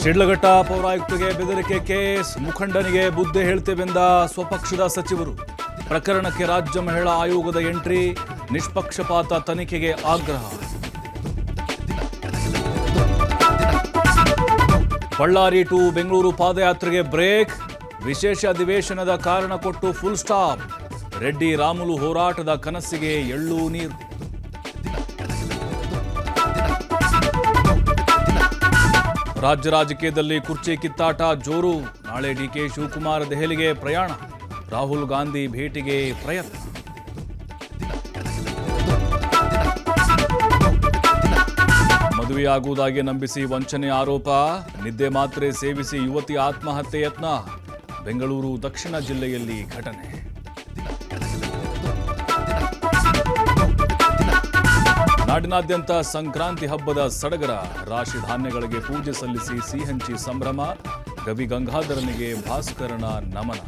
ಶಿಡ್ಲಘಟ್ಟ ಪೌರಾಯುಕ್ತಗೆ ಬೆದರಿಕೆ ಕೇಸ್, ಮುಖಂಡನಿಗೆ ಬುದ್ಧಿ ಹೇಳ್ತೇವೆಂದ ಸ್ವಪಕ್ಷದ ಸಚಿವರು. ಪ್ರಕರಣಕ್ಕೆ ರಾಜ್ಯ ಮಹಿಳಾ ಆಯೋಗದ ಎಂಟ್ರಿ, ನಿಷ್ಪಕ್ಷಪಾತ ತನಿಖೆಗೆ ಆಗ್ರಹ. ಬಳ್ಳಾರಿ ಟು ಬೆಂಗಳೂರು ಪಾದಯಾತ್ರೆಗೆ ಬ್ರೇಕ್, ವಿಶೇಷ ಅಧಿವೇಶನದ ಕಾರಣ ಕೊಟ್ಟು ಫುಲ್ ಸ್ಟಾಪ್. ರೆಡ್ಡಿ ರಾಮುಲು ಹೋರಾಟದ ಕನಸಿಗೆ ಎಳ್ಳು ನೀರು. ರಾಜ್ಯ ರಾಜಕೀಯದಲ್ಲಿ ಕುರ್ಚಿ ಕಿತ್ತಾಟ ಜೋರು. ನಾಳೆ ಡಿಕೆ ಶಿವಕುಮಾರ್ ದೆಹಲಿಗೆ ಪ್ರಯಾಣ, ರಾಹುಲ್ ಗಾಂಧಿ ಭೇಟಿಗೆ ಪ್ರಯತ್ನ. ಮದುವೆಯಾಗುವುದಾಗಿ ನಂಬಿಸಿ ವಂಚನೆ ಆರೋಪ, ನಿದ್ದೆ ಮಾತ್ರೆ ಸೇವಿಸಿ ಯುವತಿ ಆತ್ಮಹತ್ಯೆ ಯತ್ನ. ಬೆಂಗಳೂರು ದಕ್ಷಿಣ ಜಿಲ್ಲೆಯಲ್ಲಿ ಘಟನೆ. ನಾಡಿನಾದ್ಯಂತ ಸಂಕ್ರಾಂತಿ ಹಬ್ಬದ ಸಡಗರ, ರಾಶಿ ಧಾನ್ಯಗಳಿಗೆ ಪೂಜೆ ಸಲ್ಲಿಸಿ ಸಿಹಿ ಹಂಚಿ ಸಂಭ್ರಮ. ಗವಿ ಗಂಗಾಧರನಿಗೆ ಭಾಸ್ಕರನ ನಮನ.